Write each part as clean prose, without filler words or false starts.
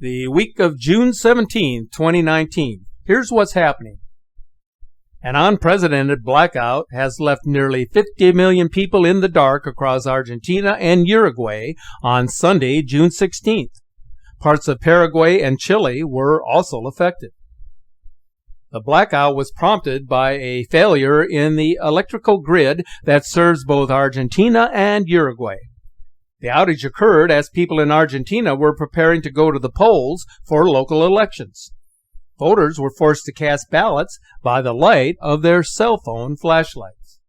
The week of June 17, 2019. Here's what's happening. An unprecedented blackout has left nearly 50 million people in the dark across Argentina and Uruguay on Sunday, June 16th. Parts of Paraguay and Chile were also affected. The blackout was prompted by a failure in the electrical grid that serves both Argentina and Uruguay. The outage occurred as people in Argentina were preparing to go to the polls for local elections. Voters were forced to cast ballots by the light of their cell phone flashlights.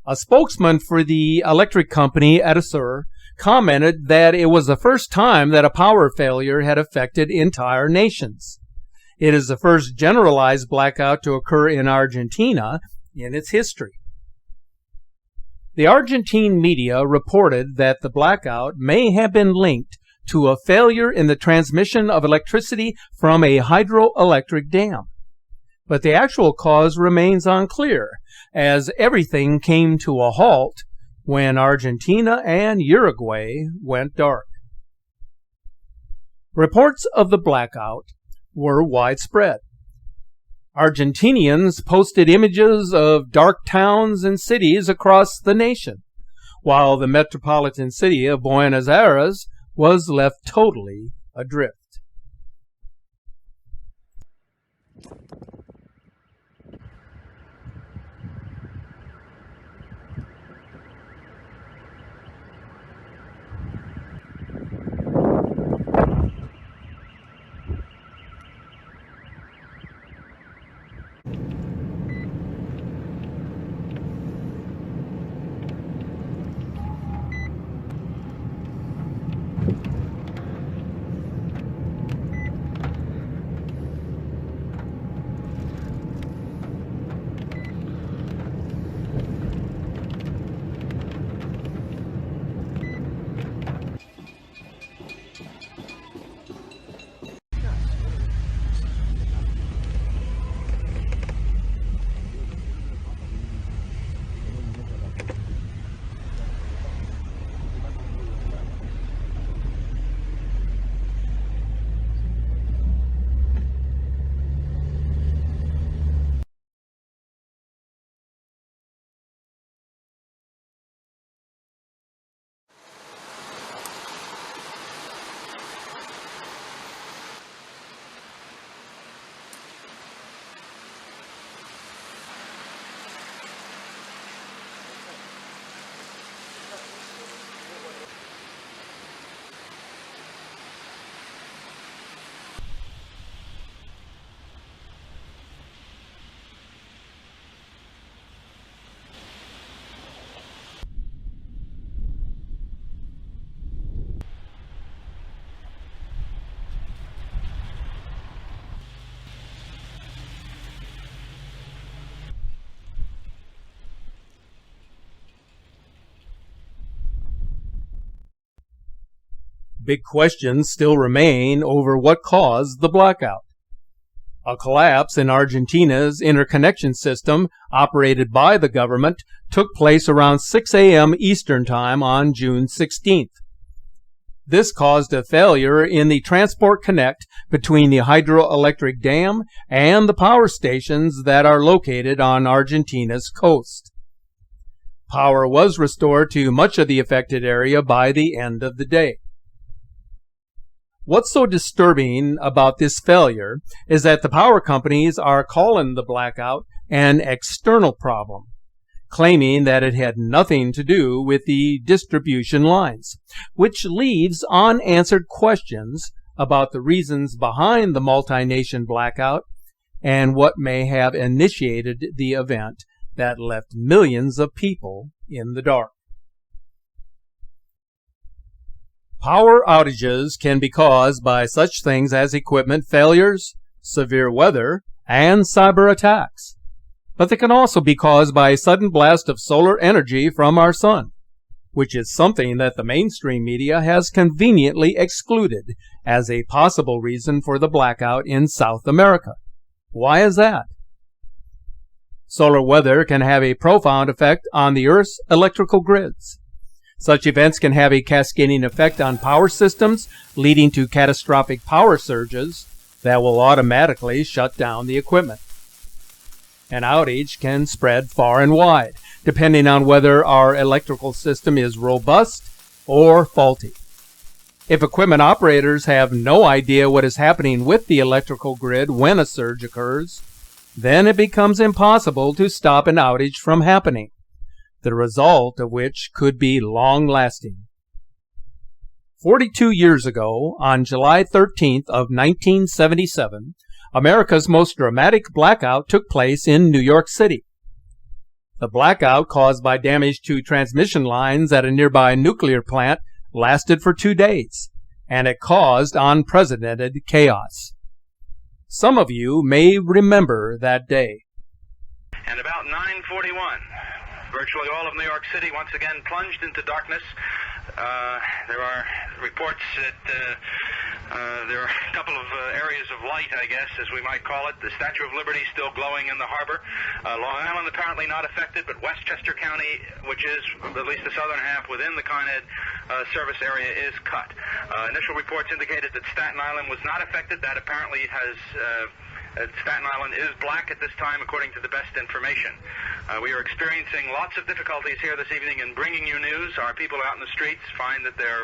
A spokesman for the electric company Edesur commented that it was the first time that a power failure had affected entire nations. It is the first generalized blackout to occur in Argentina in its history. The Argentine media reported that the blackout may have been linked to a failure in the transmission of electricity from a hydroelectric dam. But the actual cause remains unclear, as everything came to a halt when Argentina and Uruguay went dark. Reports of the blackout were widespread. Argentinians posted images of dark towns and cities across the nation, while the metropolitan city of Buenos Aires was left totally adrift. Big questions still remain over what caused the blackout. A collapse in Argentina's interconnection system, operated by the government, took place around 6 a.m. Eastern Time on June 16th. This caused a failure in the transport connect between the hydroelectric dam and the power stations that are located on Argentina's coast. Power was restored to much of the affected area by the end of the day. What's so disturbing about this failure is that the power companies are calling the blackout an external problem, claiming that it had nothing to do with the distribution lines, which leaves unanswered questions about the reasons behind the multi-nation blackout and what may have initiated the event that left millions of people in the dark. Power outages can be caused by such things as equipment failures, severe weather, and cyber attacks. But they can also be caused by a sudden blast of solar energy from our sun, which is something that the mainstream media has conveniently excluded as a possible reason for the blackout in South America. Why is that? Solar weather can have a profound effect on the Earth's electrical grids. Such events can have a cascading effect on power systems, leading to catastrophic power surges that will automatically shut down the equipment. An outage can spread far and wide, depending on whether our electrical system is robust or faulty. If equipment operators have no idea what is happening with the electrical grid when a surge occurs, then it becomes impossible to stop an outage from happening, the result of which could be long-lasting. 42 years ago, on July 13th of 1977, America's most dramatic blackout took place in New York City. The blackout, caused by damage to transmission lines at a nearby nuclear plant, lasted for 2 days, and it caused unprecedented chaos. Some of you may remember that day. And about 9:41, virtually all of New York City once again plunged into darkness. There are reports that there are a couple of areas of light, I guess, as we might call it. The Statue of Liberty still glowing in the harbor. Long Island apparently not affected, but Westchester County, which is at least the southern half within the Con Ed service area, is cut. Initial reports indicated that Staten Island was not affected. That apparently has... Staten Island is black at this time, according to the best information. We are experiencing lots of difficulties here this evening in bringing you news. Our people out in the streets find that their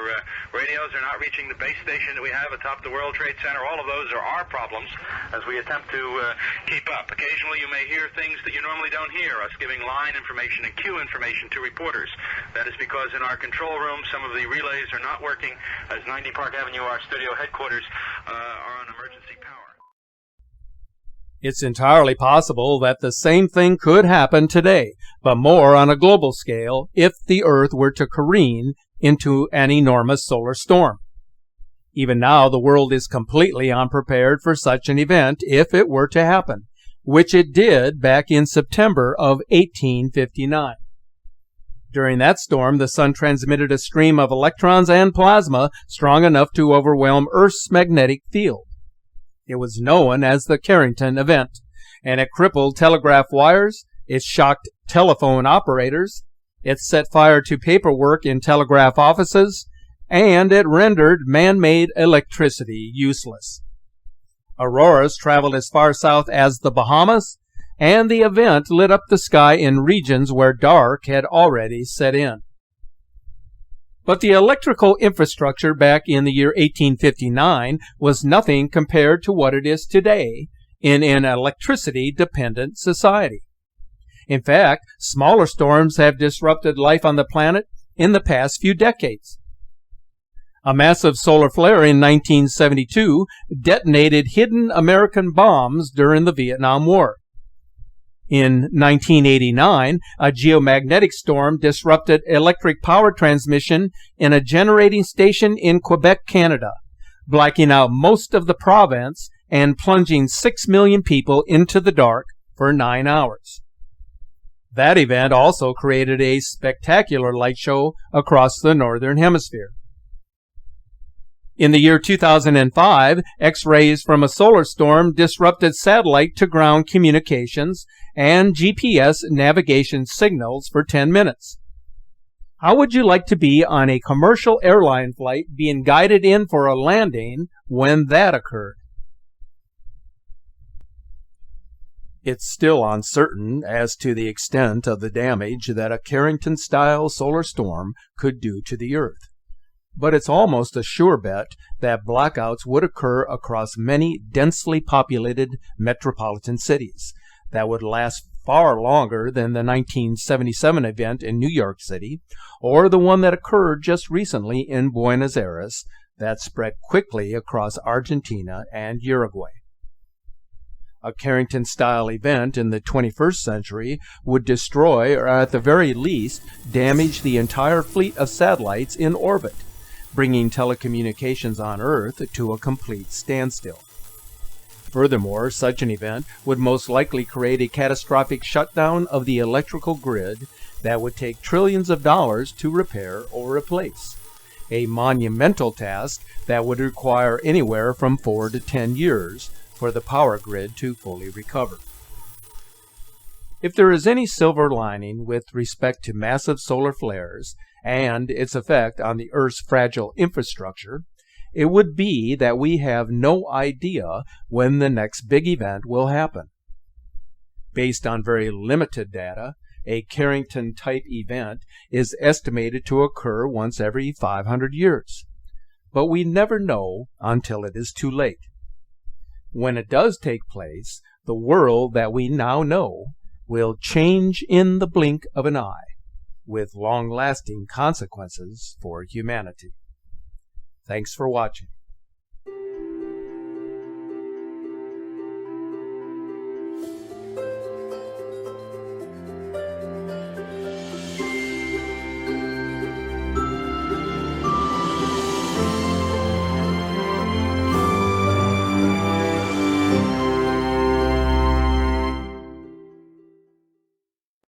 radios are not reaching the base station that we have atop the World Trade Center. All of those are our problems as we attempt to keep up. Occasionally you may hear things that you normally don't hear, us giving line information and queue information to reporters. That is because in our control room some of the relays are not working, as 90 Park Avenue, our studio headquarters, are on emergency power. It's entirely possible that the same thing could happen today, but more on a global scale if the Earth were to careen into an enormous solar storm. Even now, the world is completely unprepared for such an event if it were to happen, which it did back in September of 1859. During that storm, the sun transmitted a stream of electrons and plasma strong enough to overwhelm Earth's magnetic field. It was known as the Carrington event, and it crippled telegraph wires, it shocked telephone operators, it set fire to paperwork in telegraph offices, and it rendered man-made electricity useless. Auroras traveled as far south as the Bahamas, and the event lit up the sky in regions where dark had already set in. But the electrical infrastructure back in the year 1859 was nothing compared to what it is today in an electricity-dependent society. In fact, smaller storms have disrupted life on the planet in the past few decades. A massive solar flare in 1972 detonated hidden American bombs during the Vietnam War. In 1989, a geomagnetic storm disrupted electric power transmission in a generating station in Quebec, Canada, blacking out most of the province and plunging 6 million people into the dark for 9 hours. That event also created a spectacular light show across the Northern Hemisphere. In the year 2005, X-rays from a solar storm disrupted satellite-to-ground communications and GPS navigation signals for 10 minutes. How would you like to be on a commercial airline flight being guided in for a landing when that occurred? It's still uncertain as to the extent of the damage that a Carrington-style solar storm could do to the Earth. But it's almost a sure bet that blackouts would occur across many densely populated metropolitan cities that would last far longer than the 1977 event in New York City, or the one that occurred just recently in Buenos Aires that spread quickly across Argentina and Uruguay. A Carrington-style event in the 21st century would destroy, or at the very least, damage the entire fleet of satellites in orbit, bringing telecommunications on Earth to a complete standstill. Furthermore, such an event would most likely create a catastrophic shutdown of the electrical grid that would take trillions of dollars to repair or replace, a monumental task that would require anywhere from 4 to 10 years for the power grid to fully recover. If there is any silver lining with respect to massive solar flares, and its effect on the Earth's fragile infrastructure, it would be that we have no idea when the next big event will happen. Based on very limited data, a Carrington-type event is estimated to occur once every 500 years. But we never know until it is too late. When it does take place, the world that we now know will change in the blink of an eye, with long-lasting consequences for humanity. Thanks for watching.